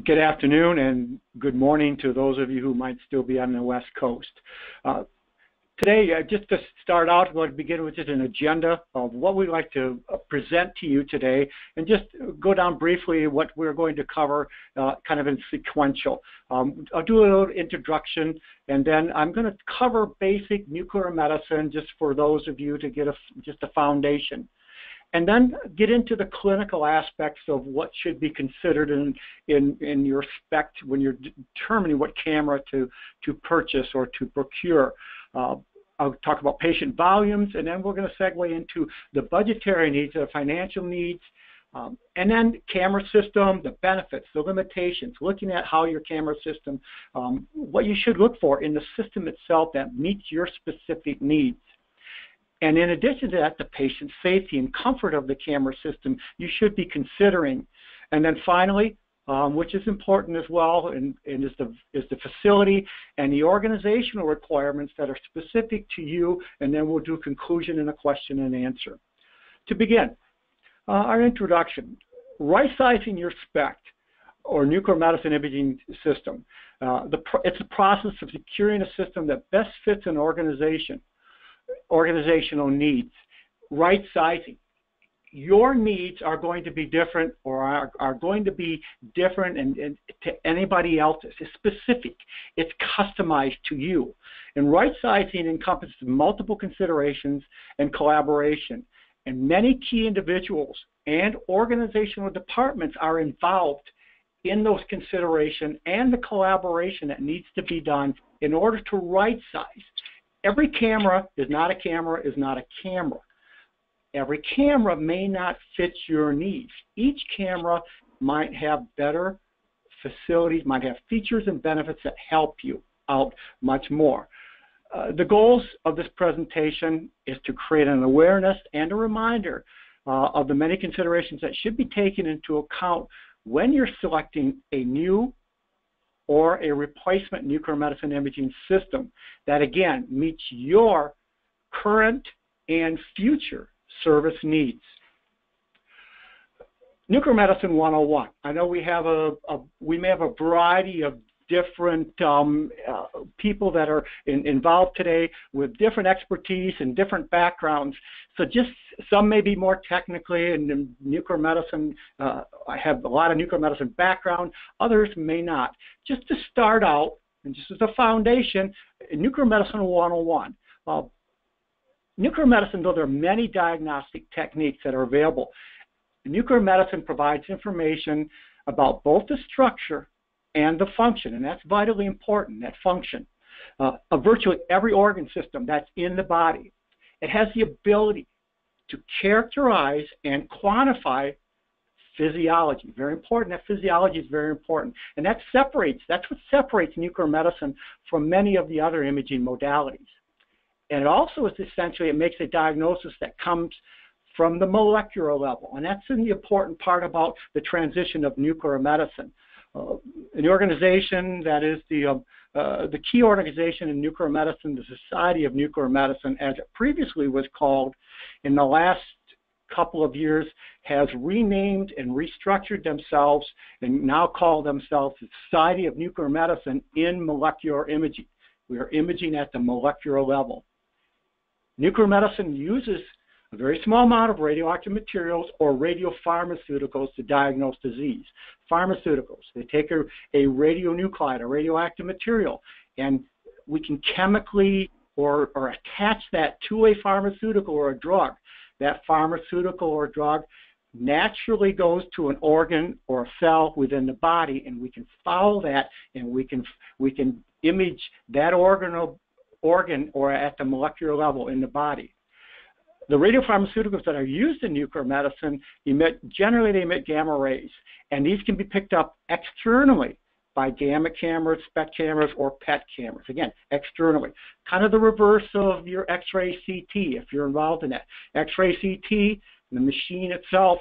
Good afternoon and good morning to those of you who might still be on the West Coast. Today, just to start out, we'll begin with just an agenda of what we'd like to present to you today and just go down briefly what we're going to cover kind of in sequential. I'll do a little introduction, and then I'm going to cover basic nuclear medicine just for those of you to get just a foundation. And then get into the clinical aspects of what should be considered in your SPECT when you're determining what camera to purchase or to procure. I'll talk about patient volumes, and then we're going to segue into the budgetary needs, the financial needs, and then camera system, the benefits, the limitations, looking at how your camera system, what you should look for in the system itself that meets your specific needs. And in addition to that, the patient safety and comfort of the camera system you should be considering. And then finally, which is important as well, and is the facility and the organizational requirements that are specific to you, and then we'll do conclusion and a question and answer. To begin, our introduction, right-sizing your SPECT, or nuclear medicine imaging system. It's a process of securing a system that best fits an organizational needs. Right sizing. Your needs are going to be different, or are going to be different and to anybody else's. It's specific. It's customized to you. And right sizing encompasses multiple considerations and collaboration. And many key individuals and organizational departments are involved in those considerations and the collaboration that needs to be done in order to right size. Every camera is not a camera is not a camera. Every camera may not fit your needs. Each camera might have better facilities, might have features and benefits that help you out much more. The goals of this presentation is to create an awareness and a reminder of the many considerations that should be taken into account when you're selecting a new or a replacement nuclear medicine imaging system that, again, meets your current and future service needs. Nuclear Medicine 101. I know we may have a variety of different people that are involved today with different expertise and different backgrounds. So just some may be more technically in nuclear medicine. I have a lot of nuclear medicine background. Others may not. Just to start out, and just as a foundation, Nuclear Medicine 101. Nuclear medicine, though there are many diagnostic techniques that are available, nuclear medicine provides information about both the structure and the function, and that's vitally important, that function, of virtually every organ system that's in the body. It has the ability to characterize and quantify physiology. Very important. That physiology is very important. And that's what separates nuclear medicine from many of the other imaging modalities. And it also is essentially, it makes a diagnosis that comes from the molecular level. And that's the important part about the transition of nuclear medicine. An organization that is the key organization in nuclear medicine, the Society of Nuclear Medicine, as it previously was called, in the last couple of years has renamed and restructured themselves and now call themselves the Society of Nuclear Medicine in Molecular Imaging. We are imaging at the molecular level. Nuclear medicine uses a very small amount of radioactive materials or radiopharmaceuticals to diagnose disease. Pharmaceuticals, they take a radionuclide, a radioactive material, and we can chemically or attach that to a pharmaceutical or a drug. That pharmaceutical or drug naturally goes to an organ or a cell within the body, and we can follow that, and we can image that organ or at the molecular level in the body. The radiopharmaceuticals that are used in nuclear medicine generally they emit gamma rays, and these can be picked up externally by gamma cameras, SPECT cameras, or PET cameras. Again, externally. Kind of the reverse of your X-ray CT if you're involved in that. X-ray CT, the machine itself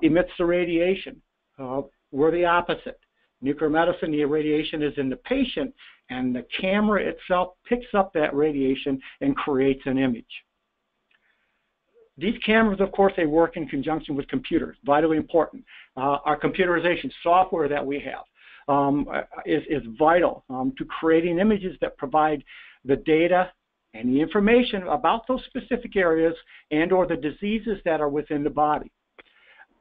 emits the radiation. We're the opposite. Nuclear medicine, the radiation is in the patient, and the camera itself picks up that radiation and creates an image. These cameras, of course, they work in conjunction with computers, vitally important. Our computerization software that we have. is vital to creating images that provide the data and the information about those specific areas and or the diseases that are within the body.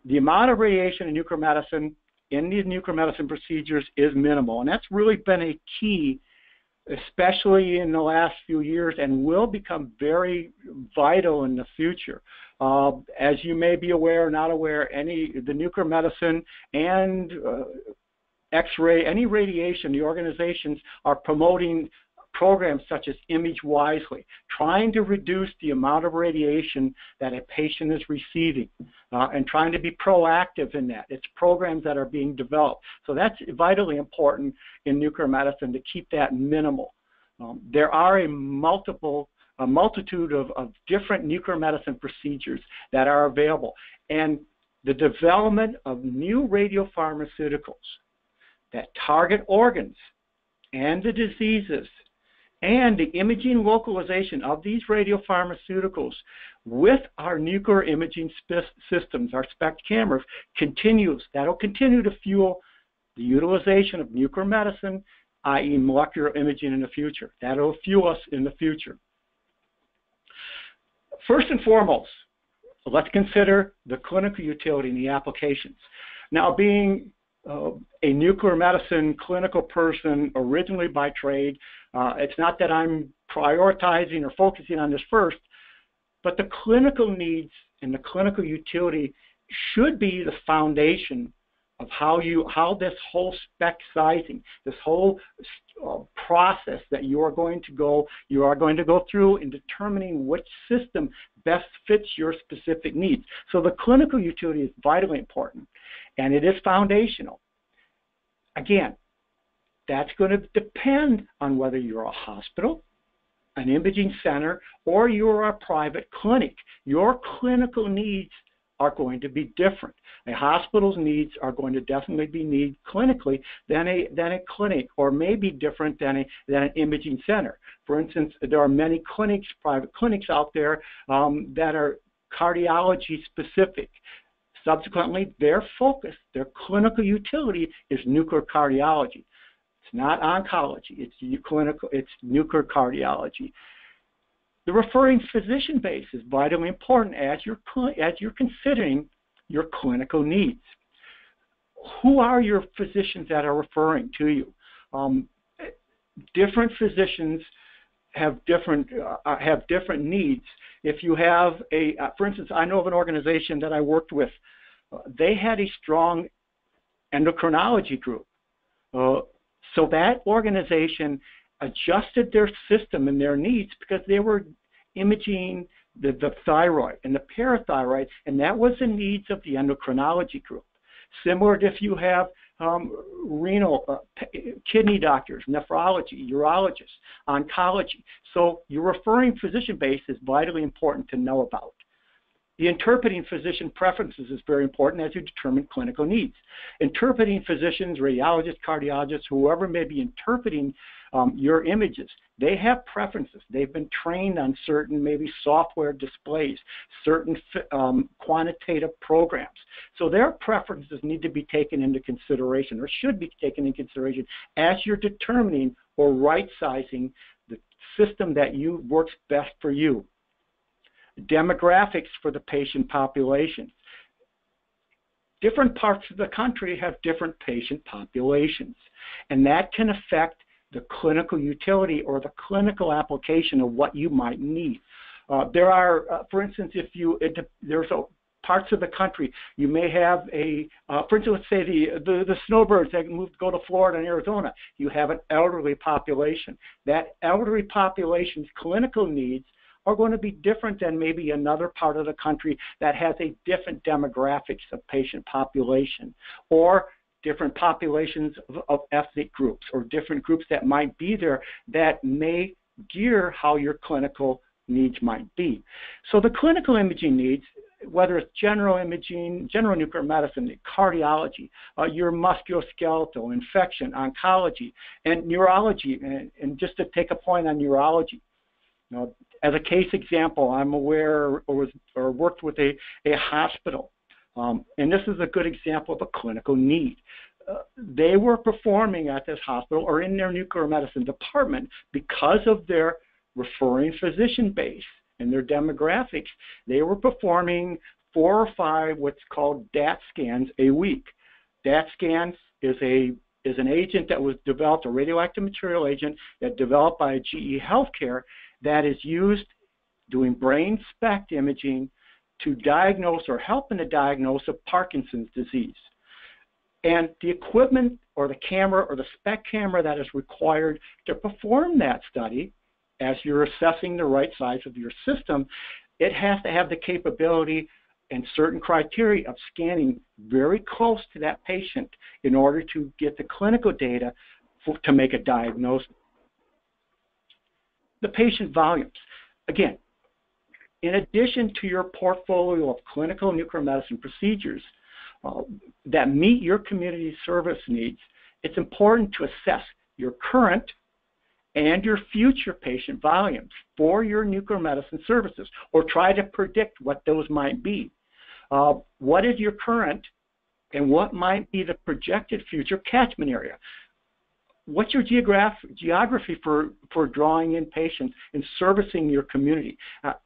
The amount of radiation in nuclear medicine in these nuclear medicine procedures is minimal, and that's really been a key, especially in the last few years, and will become very vital in the future. As you may be aware or not aware, the nuclear medicine and X-ray, any radiation, the organizations are promoting programs such as Image Wisely, trying to reduce the amount of radiation that a patient is receiving and trying to be proactive in that. It's programs that are being developed. So that's vitally important in nuclear medicine to keep that minimal. There are a multitude of different nuclear medicine procedures that are available. And the development of new radiopharmaceuticals that target organs and the diseases and the imaging localization of these radiopharmaceuticals with our nuclear imaging systems, our SPECT cameras, continues. That'll continue to fuel the utilization of nuclear medicine, i.e. molecular imaging in the future. That'll fuel us in the future. First and foremost, let's consider the clinical utility and the applications. Now, being a nuclear medicine clinical person originally by trade, it's not that I'm prioritizing or focusing on this first, but the clinical needs and the clinical utility should be the foundation of how this whole SPECT sizing, this whole process that you are going to go through in determining which system best fits your specific needs. So the clinical utility is vitally important, and it is foundational. Again, that's going to depend on whether you're a hospital, an imaging center, or you're a private clinic. Your clinical needs are going to be different. A hospital's needs are going to definitely be needed clinically than a clinic, or maybe different than an imaging center. For instance, there are many clinics, private clinics out there that are cardiology specific. Subsequently, their focus, their clinical utility is nuclear cardiology. It's not oncology. It's nuclear cardiology. The referring physician base is vitally important as you're considering your clinical needs. Who are your physicians that are referring to you? Different physicians have different needs. If you have for instance, I know of an organization that I worked with. They had a strong endocrinology group. So that organization adjusted their system and their needs because they were imaging the thyroid and the parathyroid, and that was the needs of the endocrinology group. Similar to if you have renal, kidney doctors, nephrology, urologists, oncology. So your referring physician base is vitally important to know about. The interpreting physician preferences is very important as you determine clinical needs. Interpreting physicians, radiologists, cardiologists, whoever may be interpreting your images, they have preferences. They've been trained on certain maybe software displays, certain quantitative programs. So their preferences need to be taken into consideration, or should be taken into consideration as you're determining or right-sizing the system that works best for you. Demographics for the patient population. Different parts of the country have different patient populations, and that can affect the clinical utility or the clinical application of what you might need. There are, for instance, there's parts of the country you may have for instance, let's say the snowbirds that go to Florida and Arizona. You have an elderly population. That elderly population's clinical needs are going to be different than maybe another part of the country that has a different demographics of patient population, or different populations of ethnic groups, or different groups that might be there that may gear how your clinical needs might be. So the clinical imaging needs, whether it's general imaging, general nuclear medicine, cardiology, your musculoskeletal, infection, oncology, and neurology, and just to take a point on neurology. As a case example, I'm aware or worked with a hospital, and this is a good example of a clinical need. they were performing at this hospital or in their nuclear medicine department because of their referring physician base and their demographics. They were performing 4 or 5 what's called DAT scans a week. DAT scans is an agent that was developed, a radioactive material agent that developed by GE Healthcare that is used doing brain SPECT imaging to diagnose or help in the diagnosis of Parkinson's disease. And the equipment or the camera or the SPECT camera that is required to perform that study, as you're assessing the right size of your system, it has to have the capability and certain criteria of scanning very close to that patient in order to get the clinical data to make a diagnosis. The patient volumes. Again, in addition to your portfolio of clinical nuclear medicine procedures that meet your community service needs, it's important to assess your current and your future patient volumes for your nuclear medicine services, or try to predict what those might be. What is your current and what might be the projected future catchment area? What's your geography for drawing in patients and servicing your community?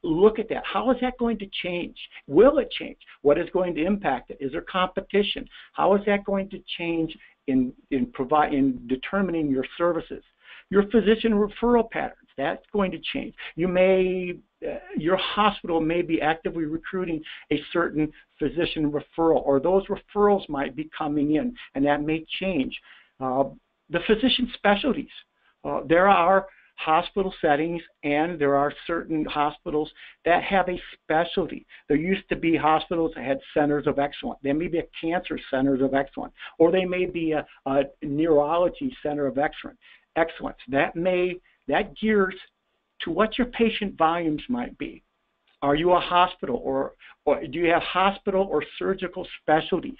Look at that. How is that going to change? Will it change? What is going to impact it? Is there competition? How is that going to change in determining your services? Your physician referral patterns, that's going to change. Your hospital may be actively recruiting a certain physician referral, or those referrals might be coming in, and that may change. The physician specialties. There are hospital settings and there are certain hospitals that have a specialty. There used to be hospitals that had centers of excellence. There may be a cancer centers of excellence, or they may be a neurology center of excellence. That gears to what your patient volumes might be. Are you a hospital, or do you have hospital or surgical specialties?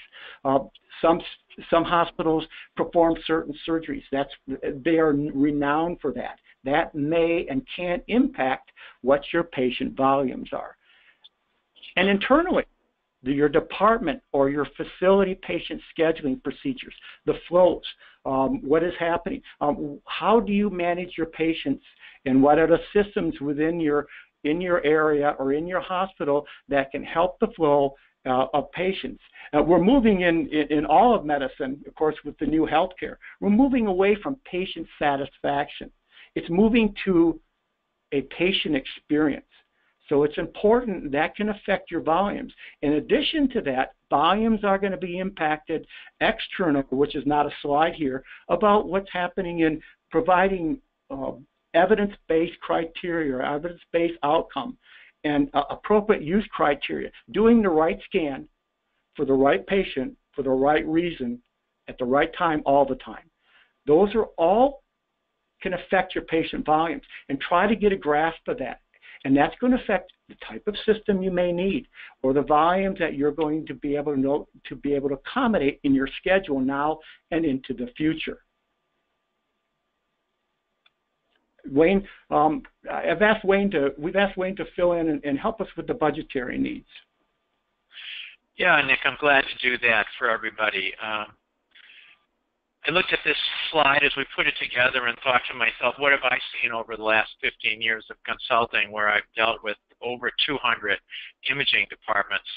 Some hospitals perform certain surgeries. They are renowned for that. That may and can impact what your patient volumes are. And internally, your department or your facility patient scheduling procedures, the flows, what is happening, how do you manage your patients, and what are the systems within in your area or in your hospital that can help the flow of patients. We're moving in all of medicine, of course, with the new healthcare. We're moving away from patient satisfaction. It's moving to a patient experience. So it's important that can affect your volumes. In addition to that, volumes are going to be impacted external, which is not a slide here, about what's happening in providing evidence-based criteria, evidence-based outcome, and appropriate use criteria, doing the right scan for the right patient, for the right reason, at the right time, all the time. Those are all can affect your patient volumes, and try to get a grasp of that. And that's going to affect the type of system you may need, or the volumes that you're going to be able to accommodate in your schedule now and into the future. Wayne, we've asked Wayne to fill in and help us with the budgetary needs. Yeah, Nick, I'm glad to do that for everybody. I looked at this slide as we put it together and thought to myself, what have I seen over the last 15 years of consulting, where I've dealt with over 200 imaging departments.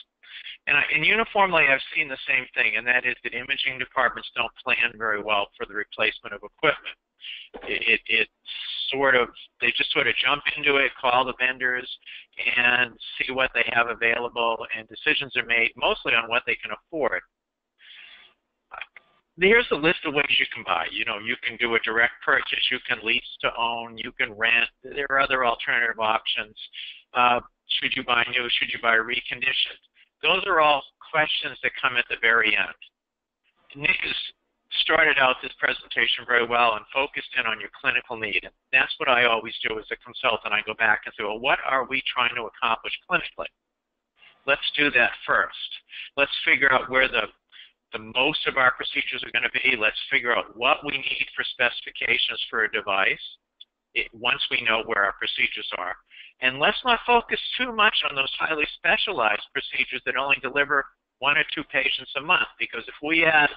And uniformly, I've seen the same thing, and that is that imaging departments don't plan very well for the replacement of equipment. They just sort of jump into it, call the vendors, and see what they have available, and decisions are made mostly on what they can afford. Here's a list of ways you can buy. You can do a direct purchase, you can lease to own, you can rent. There are other alternative options. Should you buy new? Should you buy reconditioned? Those are all questions that come at the very end. Nick has started out this presentation very well and focused in on your clinical need. And that's what I always do as a consultant. I go back and say, well, what are we trying to accomplish clinically? Let's do that first. Let's figure out where the most of our procedures are going to be. Let's figure out what we need for specifications for a device once we know where our procedures are. And let's not focus too much on those highly specialized procedures that only deliver 1 or 2 patients a month, because if we add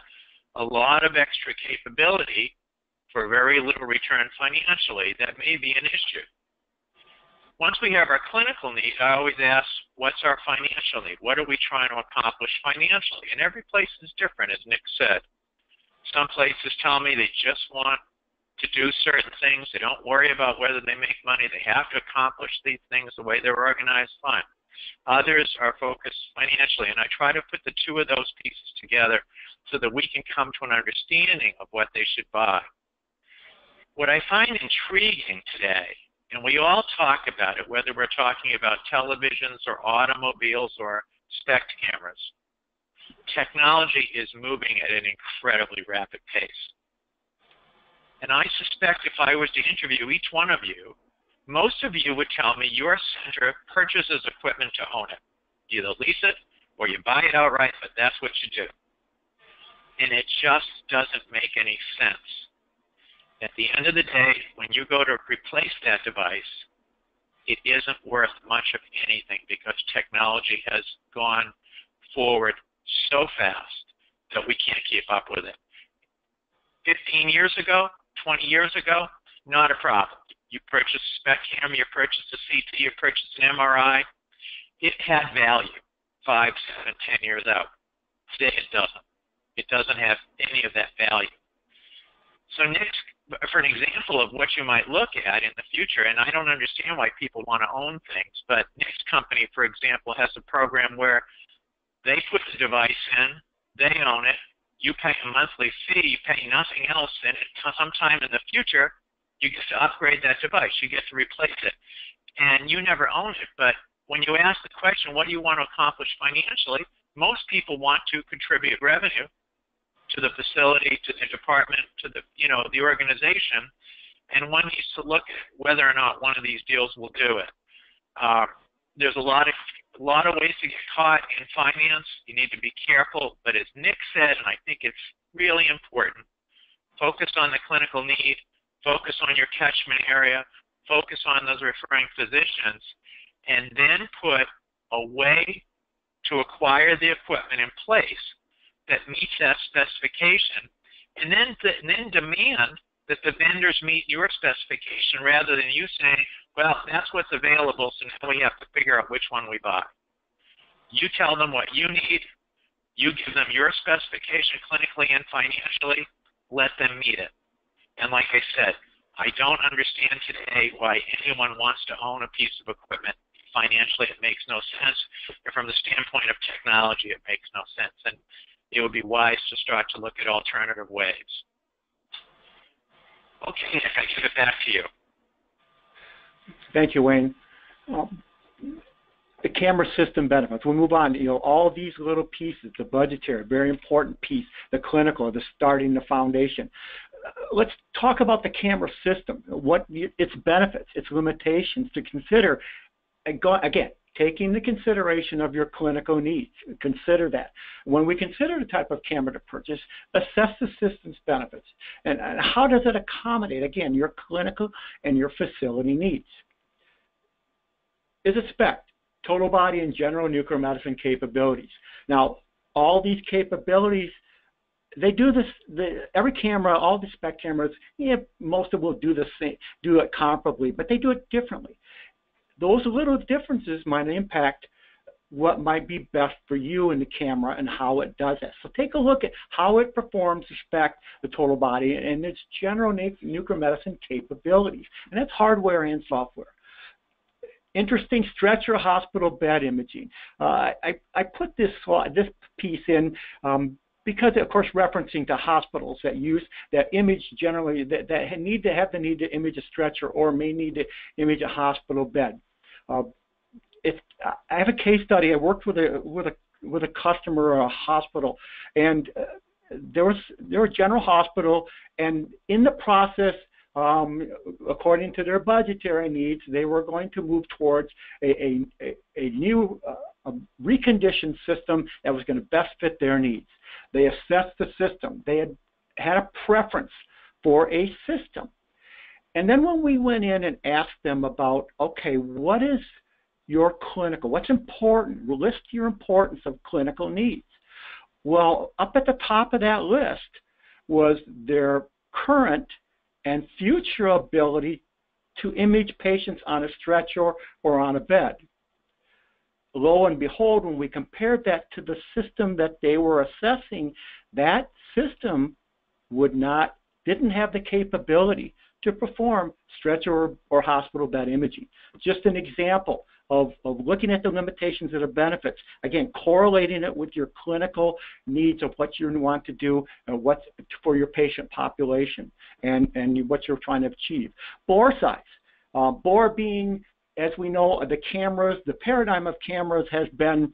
a lot of extra capability for very little return financially, that may be an issue. Once we have our clinical need, I always ask, what's our financial need? What are we trying to accomplish financially? And every place is different, as Nick said. Some places tell me they just want to do certain things. They don't worry about whether they make money. They have to accomplish these things the way they're organized, fine. Others are focused financially, and I try to put the two of those pieces together so that we can come to an understanding of what they should buy. What I find intriguing today, and we all talk about it, whether we're talking about televisions or automobiles or SPECT cameras, technology is moving at an incredibly rapid pace. And I suspect if I was to interview each one of you, most of you would tell me your center purchases equipment to own it. You either lease it or you buy it outright, but that's what you do. And it just doesn't make any sense. At the end of the day, when you go to replace that device, it isn't worth much of anything because technology has gone forward so fast that we can't keep up with it. 15 years ago, 20 years ago, not a problem. You purchased a SPECT camera, you purchased a CT, you purchased an MRI. It had value 5, 7, 10 years out. Today it doesn't. It doesn't have any of that value. So next, for an example of what you might look at in the future, and I don't understand why people want to own things, but Nick's company, for example, has a program where they put the device in, they own it, you pay a monthly fee, you pay nothing else, and sometime in the future, you get to upgrade that device, you get to replace it. And you never own it, but when you ask the question, what do you want to accomplish financially, most people want to contribute revenue to the facility, to the department, to the, the organization, and one needs to look at whether or not one of these deals will do it. There's a lot of ways to get caught in finance. You need to be careful, but as Nick said, and I think it's really important, focus on the clinical need, focus on your catchment area, focus on those referring physicians, and then put a way to acquire the equipment in place that meets that specification, and then demand that the vendors meet your specification rather than you saying, well, that's what's available, so now we have to figure out which one we buy. You tell them what you need, you give them your specification clinically and financially, let them meet it. And like I said, I don't understand today why anyone wants to own a piece of equipment. Financially, it makes no sense. And from the standpoint of technology, it makes no sense. And it would be wise to start to look at alternative ways. Okay, Nick, I give it back to you. Thank you, Wayne. The camera system benefits. We'll move on. All these little pieces, the budgetary, very important piece, the clinical, the starting, the foundation. Let's talk about the camera system, what its benefits, its limitations to consider. Again, taking the consideration of your clinical needs. Consider that. When we consider the type of camera to purchase, assess the system's benefits. And how does it accommodate, again, your clinical and your facility needs? Is it SPECT? Total body and general nuclear medicine capabilities. Now, all these capabilities, they do this, every camera, all the SPECT cameras, most of them will do the same, do it comparably, but they do it differently. Those little differences might impact what might be best for you in the camera and how it does it. So take a look at how it performs the SPECT, the total body, and its general nuclear medicine capabilities. And that's hardware and software. Interesting stretcher hospital bed imaging. I put this piece in because, of course, referencing to hospitals that use that image generally that need to image a stretcher or may need to image a hospital bed. I have a case study. I worked with a customer, a hospital, and they were a general hospital, and in the process, according to their budgetary needs, they were going to move towards a new reconditioned system that was going to best fit their needs. They assessed the system. They had a preference for a system. And then when we went in and asked them about, okay, what is your clinical, what's important? List your importance of clinical needs. Well, up at the top of that list was their current and future ability to image patients on a stretcher or on a bed. Lo and behold, when we compared that to the system that they were assessing, that system didn't have the capability to perform stretcher or hospital bed imaging. Just an example of looking at the limitations and the benefits. Again, correlating it with your clinical needs of what you want to do and what's for your patient population and what you're trying to achieve. Bore size. Bore being, as we know, the paradigm of cameras has been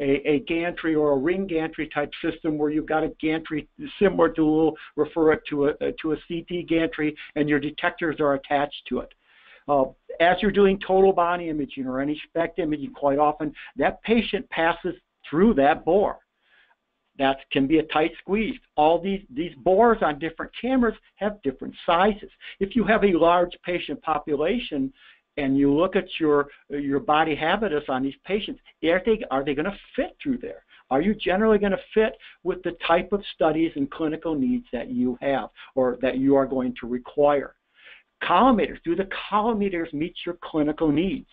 a gantry or a ring gantry type system where you've got a gantry similar to, we'll refer it to a CT gantry, and your detectors are attached to it. As you're doing total body imaging or any SPECT imaging, quite often that patient passes through that bore. That can be a tight squeeze. All these bores on different cameras have different sizes. If you have a large patient population and you look at your body habitus on these patients, are they going to fit through there? Are you generally going to fit with the type of studies and clinical needs that you have or that you are going to require? Collimators. Do the collimators meet your clinical needs?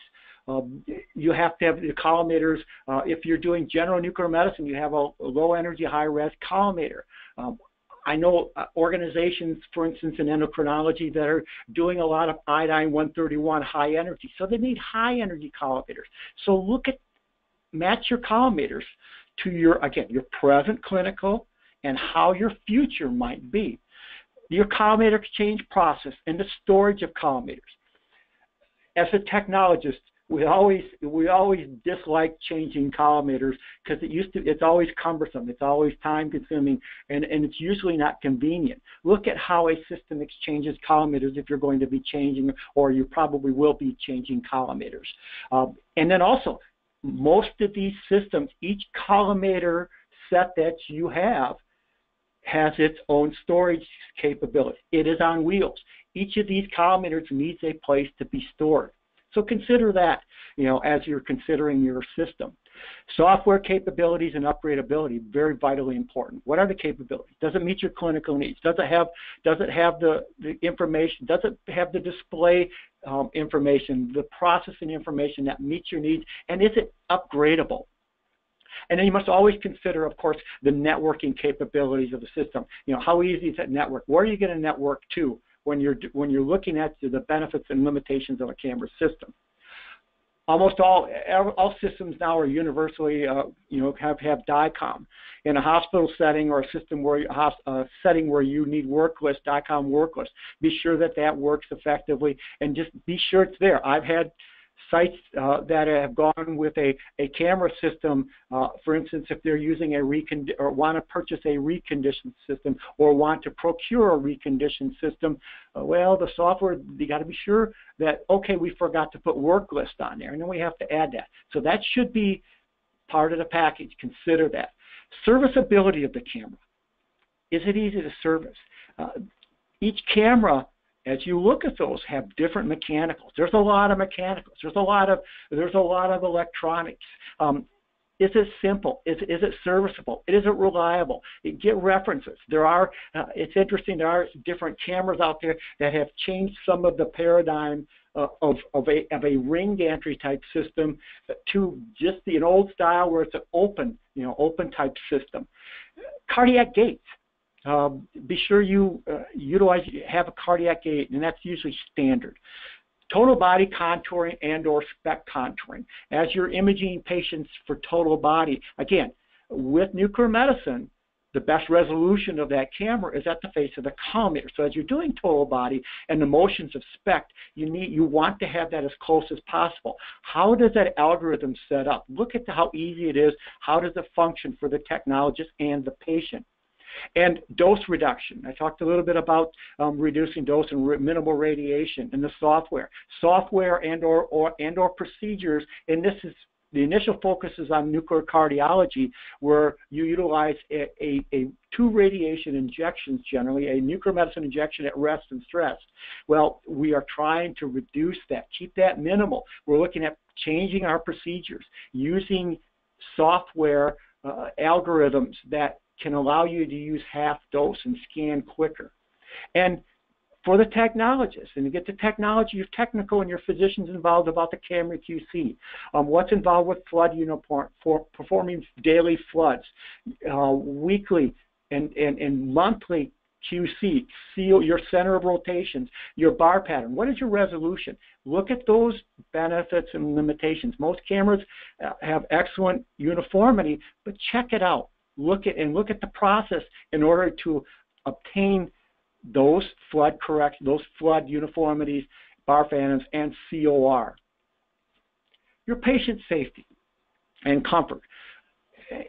You have to have the collimators. If you're doing general nuclear medicine, you have a low energy, high res collimator. I know organizations, for instance, in endocrinology that are doing a lot of iodine 131 high energy. So they need high energy collimators. So match your collimators to your present clinical and how your future might be. Your collimator exchange process and the storage of collimators. As a technologist, we always dislike changing collimators because it's always cumbersome, it's always time consuming, and it's usually not convenient. Look at how a system exchanges collimators if you're going to be changing, or you probably will be changing collimators. And then also, most of these systems, each collimator set that you have has its own storage capability. It is on wheels. Each of these collimators needs a place to be stored. So consider that, as you're considering your system. Software capabilities and upgradability, very vitally important. What are the capabilities? Does it meet your clinical needs? Does it have the information? Does it have the display information, the processing information that meets your needs? And is it upgradable? And then you must always consider, of course, the networking capabilities of the system. How easy is that network? Where are you going to network to when you're looking at the benefits and limitations of a camera system? Almost all systems now are universally, have DICOM. In a hospital setting or a system setting where you need work list, DICOM work list, be sure that works effectively, and just be sure it's there. I've had sites that have gone with a camera system, for instance, if they're using or want to purchase a reconditioned system or want to procure a reconditioned system, well, the software, you got to be sure that, okay, we forgot to put work list on there, and then we have to add that. So that should be part of the package. Consider that. Serviceability of the camera. Is it easy to service? Each camera, as you look at those, have different mechanicals. There's a lot of mechanicals. There's a lot of electronics. Is it simple? Is it serviceable? Is it reliable? Get references. It's interesting. There are different cameras out there that have changed some of the paradigm of a ring gantry type system to just an old style where it's an open type system. Cardiac gates. Be sure you have a cardiac gate, and that's usually standard. Total body contouring and or SPECT contouring. As you're imaging patients for total body, again, with nuclear medicine, the best resolution of that camera is at the face of the collimator. So as you're doing total body and the motions of SPECT, you want to have that as close as possible. How does that algorithm set up? Look at how easy it is. How does it function for the technologist and the patient? And dose reduction. I talked a little bit about reducing dose and minimal radiation in the software. Software and or procedures, and this is the initial focus is on nuclear cardiology, where you utilize two radiation injections generally, a nuclear medicine injection at rest and stress. Well, we are trying to reduce that, keep that minimal. We're looking at changing our procedures, using software algorithms that can allow you to use half dose and scan quicker. And for the technologists, and to get the technology, your technical and your physicians involved about the camera QC, what's involved with flood uniform, for performing daily floods, weekly and monthly QC, seal your center of rotations, your bar pattern. What is your resolution? Look at those benefits and limitations. Most cameras have excellent uniformity, but check it out. Look at the process in order to obtain those flood uniformities, bar patterns, and COR. Your patient safety and comfort.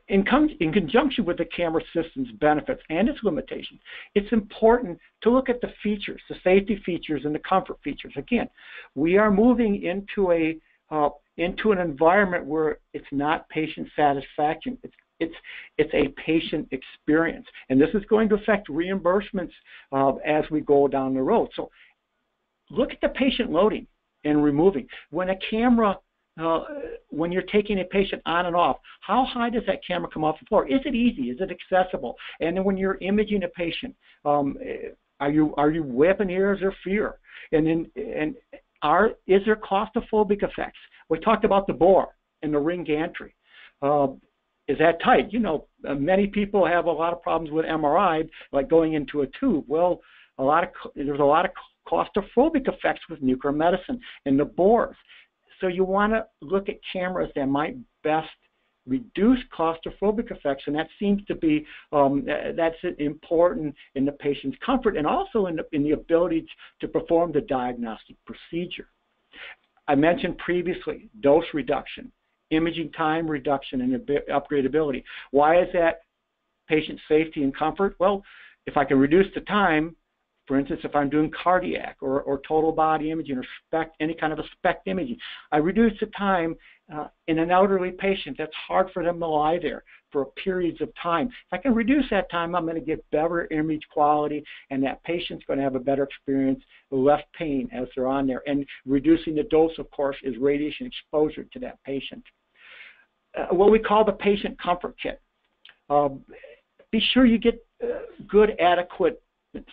In conjunction with the camera system's benefits and its limitations, it's important to look at the features, the safety features and the comfort features. Again, we are moving into an environment where it's not patient satisfaction. It's a patient experience, and this is going to affect reimbursements as we go down the road. So, look at the patient loading and removing. When a camera when you're taking a patient on and off, how high does that camera come off the floor? Is it easy? Is it accessible? And then when you're imaging a patient, are you whipping ears or fear? And then is there claustrophobic effects? We talked about the bore and the ring gantry. Is that tight? You know, many people have a lot of problems with MRI, like going into a tube. Well, there's a lot of claustrophobic effects with nuclear medicine and the bores. So you want to look at cameras that might best reduce claustrophobic effects, and that seems to be that's important in the patient's comfort and also in the ability to perform the diagnostic procedure. I mentioned previously dose reduction, imaging time reduction, and upgradability. Why is that patient safety and comfort? Well, if I can reduce the time, for instance, if I'm doing cardiac or total body imaging or SPECT, any kind of a SPECT imaging, I reduce the time in an elderly patient. That's hard for them to lie there for periods of time. If I can reduce that time, I'm going to get better image quality, and that patient's going to have a better experience, less pain as they're on there. And reducing the dose, of course, is radiation exposure to that patient. What we call the patient comfort kit. Be sure you get good, adequate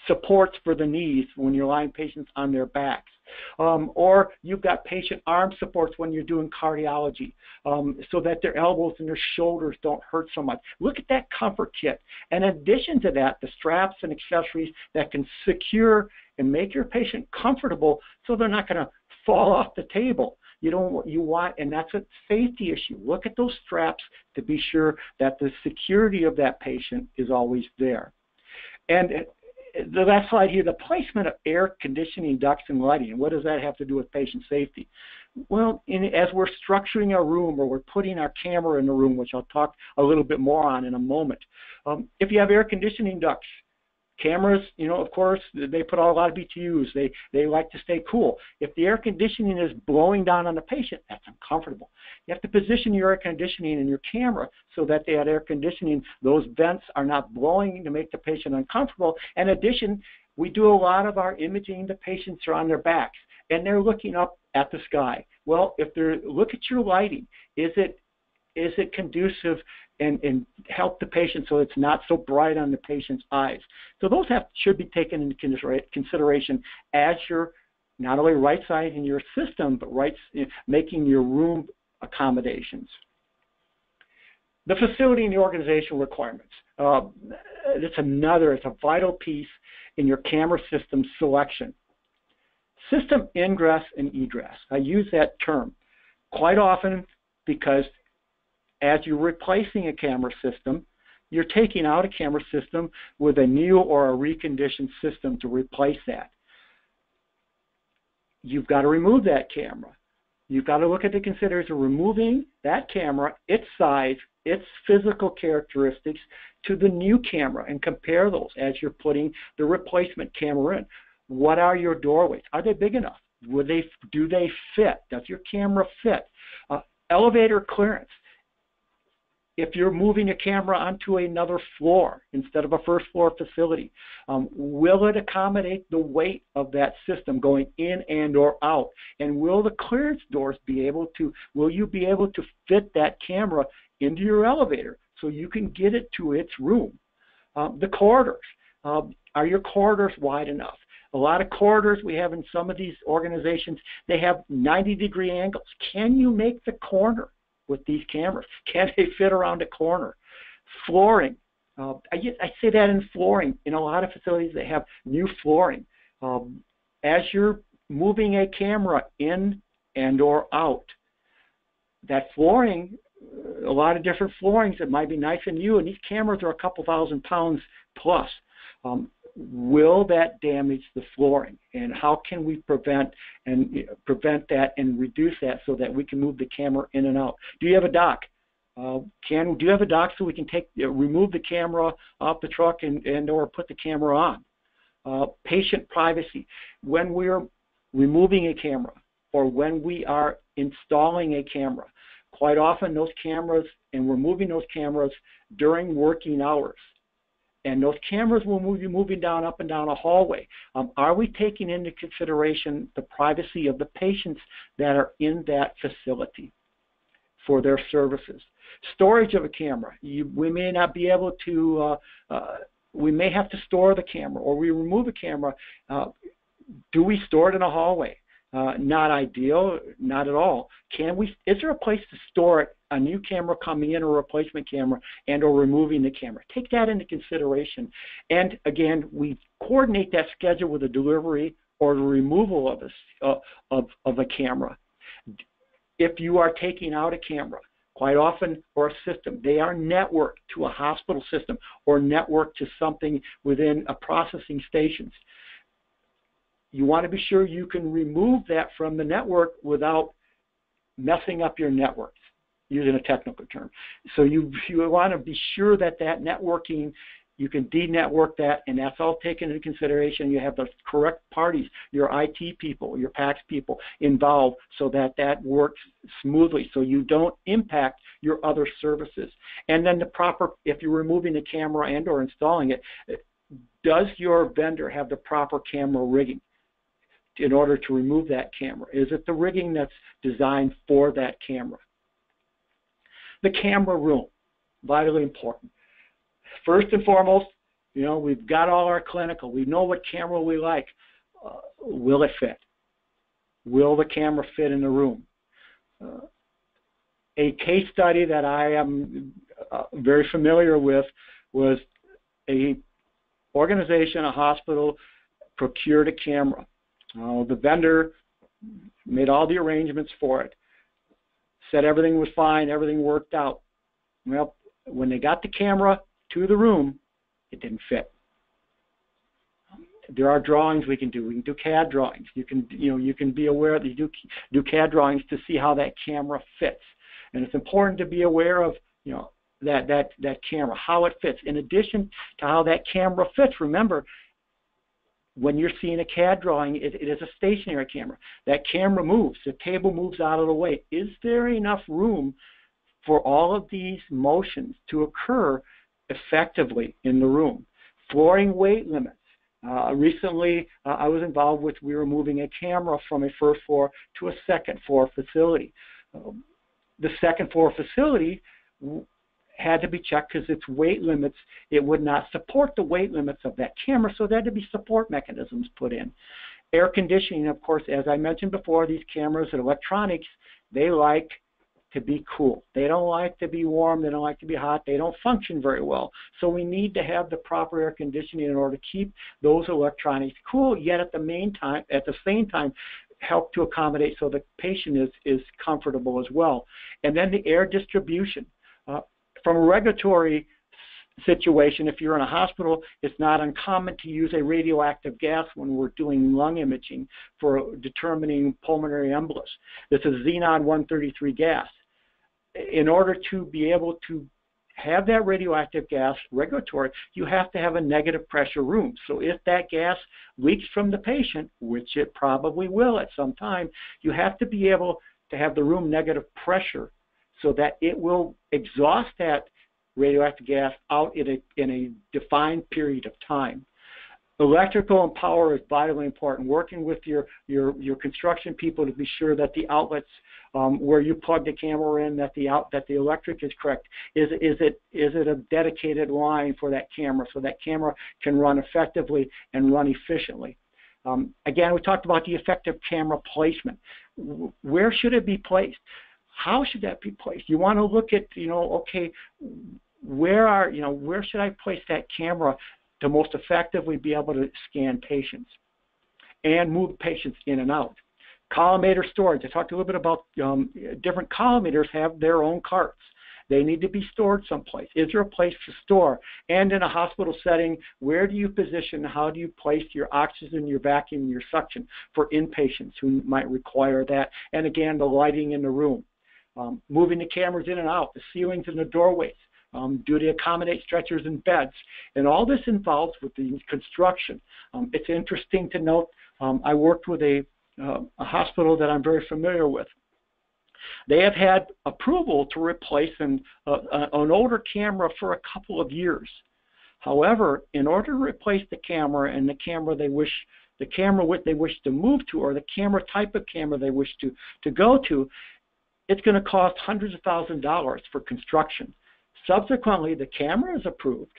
supports for the knees when you're lying patients on their backs. Or you've got patient arm supports when you're doing cardiology so that their elbows and their shoulders don't hurt so much. Look at that comfort kit. And in addition to that, the straps and accessories that can secure and make your patient comfortable so they're not going to fall off the table. And that's a safety issue. Look at those straps to be sure that the security of that patient is always there. And the last slide here, the placement of air conditioning ducts and lighting. And what does that have to do with patient safety? Well, as we're structuring a room or we're putting our camera in the room, which I'll talk a little bit more on in a moment, if you have air conditioning ducts, cameras, of course, they put out a lot of BTUs. They like to stay cool. If the air conditioning is blowing down on the patient, that's uncomfortable. You have to position your air conditioning in your camera so that they have air conditioning. Those vents are not blowing to make the patient uncomfortable. In addition, we do a lot of our imaging. The patients are on their backs, and they're looking up at the sky. Well, look at your lighting. Is it conducive and help the patient so it's not so bright on the patient's eyes? So those should be taken into consideration as you're not only right-sizing your system, but making your room accommodations. The facility and the organizational requirements. It's a vital piece in your camera system selection. System ingress and egress. I use that term quite often because as you're replacing a camera system, you're taking out a camera system with a new or a reconditioned system to replace that. You've got to remove that camera. You've got to look at the consideration of removing that camera, its size, its physical characteristics to the new camera and compare those as you're putting the replacement camera in. What are your doorways? Are they big enough? Do they fit? Does your camera fit? Elevator clearance. If you're moving a camera onto another floor instead of a first floor facility, will it accommodate the weight of that system going in and or out? And will the clearance doors will you be able to fit that camera into your elevator so you can get it to its room? The corridors. Are your corridors wide enough? A lot of corridors we have in some of these organizations, they have 90-degree angles. Can you make the corner with these cameras? Can they fit around a corner? Flooring. I say that in flooring. In a lot of facilities, they have new flooring. As you're moving a camera in and or out, that flooring, a lot of different floorings that might be nice and new, and these cameras are a couple thousand pounds plus. Will that damage the flooring? And how can we prevent that and reduce that so that we can move the camera in and out? Do you have a dock? Do you have a dock so we can remove the camera off the truck and or put the camera on? Patient privacy. When we're removing a camera or when we are installing a camera, quite often those cameras, and we're moving those cameras during working hours. And those cameras will be moving up and down a hallway. Are we taking into consideration the privacy of the patients that are in that facility for their services? Storage of a camera. We may not be able to, we may have to store the camera, or we remove a camera. Do we store it in a hallway? Not ideal, not at all. Is there a place to store it, a new camera coming in, or a replacement camera, and or removing the camera? Take that into consideration. And again, we coordinate that schedule with the delivery or the removal of a camera. If you are taking out a camera, quite often, or a system, they are networked to a hospital system or networked to something within a processing stations. You want to be sure you can remove that from the network without messing up your networks, using a technical term. So you want to be sure that networking, you can de-network that, and that's all taken into consideration. You have the correct parties, your IT people, your PACS people involved, so that works smoothly, so you don't impact your other services. And then if you're removing the camera and or installing it, does your vendor have the proper camera rigging in order to remove that camera? Is it the rigging that's designed for that camera? The camera room, vitally important. First and foremost, we've got all our clinical. We know what camera we like. Will it fit? Will the camera fit in the room? A case study that I am very familiar with was a organization, a hospital, procured a camera. The vendor made all the arrangements for it, said everything was fine, everything worked out. Well, when they got the camera to the room, it didn't fit. There are drawings we can do. We can do CAD drawings. You can be aware that you do CAD drawings to see how that camera fits. And it's important to be aware of that camera, how it fits. In addition to how that camera fits, remember, when you're seeing a CAD drawing, it is a stationary camera. That camera moves. The table moves out of the way. Is there enough room for all of these motions to occur effectively in the room? Flooring weight limits. Recently, I was involved with, we were moving a camera from a first floor to a second floor facility. The second floor facility had to be checked because its weight limits, it would not support the weight limits of that camera, so there had to be support mechanisms put in. Air conditioning, of course, as I mentioned before, these cameras and electronics, they like to be cool. They don't like to be warm, they don't like to be hot, they don't function very well. So we need to have the proper air conditioning in order to keep those electronics cool, yet at the same time, help to accommodate so the patient is comfortable as well. And then the air distribution. From a regulatory situation, if you're in a hospital, it's not uncommon to use a radioactive gas when we're doing lung imaging for determining pulmonary embolus. This is xenon-133 gas. In order to be able to have that radioactive gas regulatory, you have to have a negative pressure room. So if that gas leaks from the patient, which it probably will at some time, you have to be able to have the room negative pressure so that it will exhaust that radioactive gas out in a defined period of time. Electrical and power is vitally important. Working with your construction people to be sure that the outlets where you plug the camera in, that the electric is correct. Is it a dedicated line for that camera so that camera can run effectively and run efficiently? Again, we talked about the effective camera placement. Where should it be placed? How should that be placed? You want to look at, okay, where should I place that camera to most effectively be able to scan patients and move patients in and out. Collimator storage. I talked a little bit about different collimators have their own carts. They need to be stored someplace. Is there a place to store? And in a hospital setting, where do you position, how do you place your oxygen, your vacuum, your suction for inpatients who might require that? And again, the lighting in the room. Moving the cameras in and out, the ceilings and the doorways. Do they accommodate stretchers and beds? And all this involves with the construction. It's interesting to note, I worked with a hospital that I'm very familiar with. They have had approval to replace an older camera for a couple of years. However, in order to replace the camera and the camera they wish to move to, or the camera type of camera they wish to go to, it's going to cost hundreds of thousands of dollars for construction. Subsequently, the camera is approved,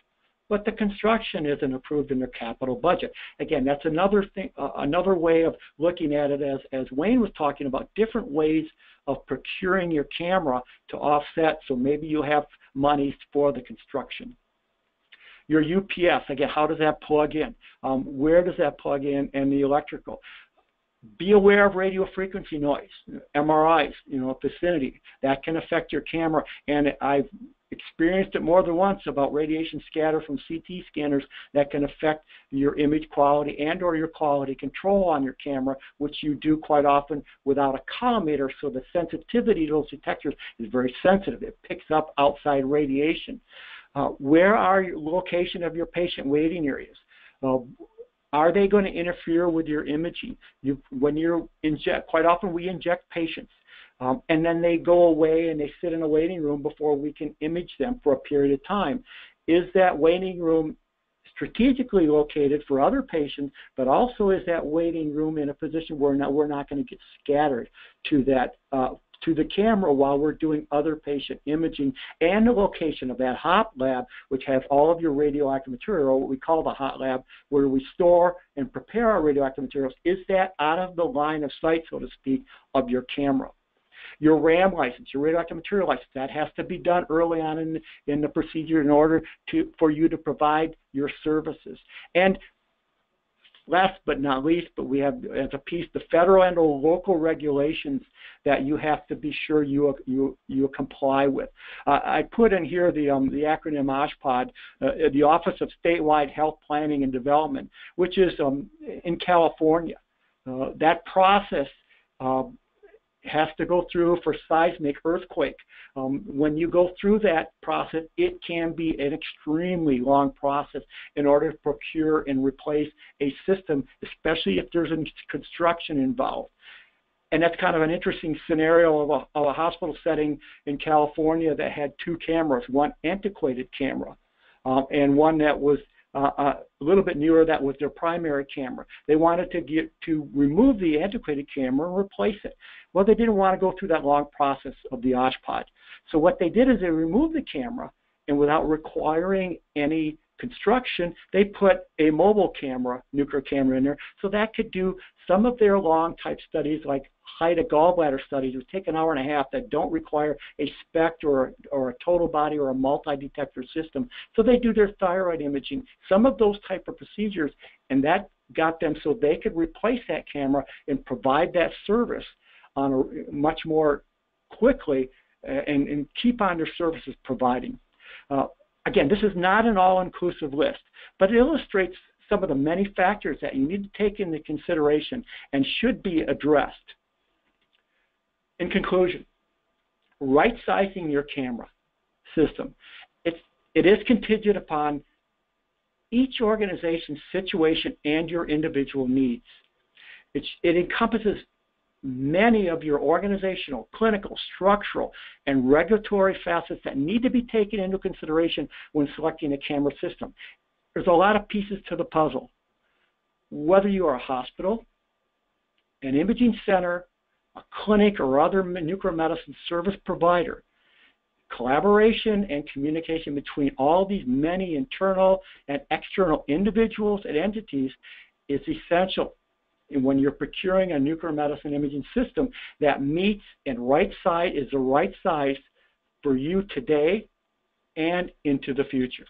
but the construction isn't approved in their capital budget. Again, that's another thing, another way of looking at it, as Wayne was talking about, different ways of procuring your camera to offset, so maybe you have monies for the construction. Your UPS, again, how does that plug in? Where does that plug in, and the electrical? Be aware of radio frequency noise, MRIs, vicinity. That can affect your camera, and I've experienced it more than once about radiation scatter from CT scanners that can affect your image quality and or your quality control on your camera, which you do quite often without a collimator, so the sensitivity to those detectors is very sensitive. It picks up outside radiation. Where are your location of your patient waiting areas? Are they going to interfere with your imaging? Quite often we inject patients. And then they go away and they sit in a waiting room before we can image them for a period of time. Is that waiting room strategically located for other patients, but also is that waiting room in a position where we're not going to get scattered to that to the camera while we're doing other patient imaging, and the location of that hot lab, which has all of your radioactive material, or what we call the hot lab, where we store and prepare our radioactive materials, is that out of the line of sight, so to speak, of your camera? Your RAM license, your radioactive material license, that has to be done early on in the procedure in order for you to provide your services. And last but not least, but we have as a piece the federal and local regulations that you have to be sure you comply with. I put in here the acronym OSHPD, the Office of Statewide Health Planning and Development, which is in California. That process has to go through for seismic earthquake. When you go through that process, it can be an extremely long process in order to procure and replace a system, especially if there's construction involved. And that's kind of an interesting scenario of a hospital setting in California that had two cameras, one antiquated camera and one that was a little bit newer, that was their primary camera. They wanted to remove the antiquated camera and replace it. Well, they didn't want to go through that long process of the OSHPD. So what they did is they removed the camera, and without requiring any construction, they put a mobile camera, nuclear camera in there, so that could do some of their long type studies like height of gallbladder studies, which take an hour and a half, that don't require a SPECT or a total body or a multi-detector system. So they do their thyroid imaging, some of those type of procedures, and that got them so they could replace that camera and provide that service on a much more quickly and keep on their services providing. Again, this is not an all-inclusive list, but it illustrates some of the many factors that you need to take into consideration and should be addressed. In conclusion, right-sizing your camera system. It is contingent upon each organization's situation and your individual needs. It encompasses many of your organizational, clinical, structural, and regulatory facets that need to be taken into consideration when selecting a camera system. There's a lot of pieces to the puzzle. whether you are a hospital, an imaging center, a clinic, or other nuclear medicine service provider, collaboration and communication between all these many internal and external individuals and entities is essential when you're procuring a nuclear medicine imaging system that meets and is the right size for you today and into the future.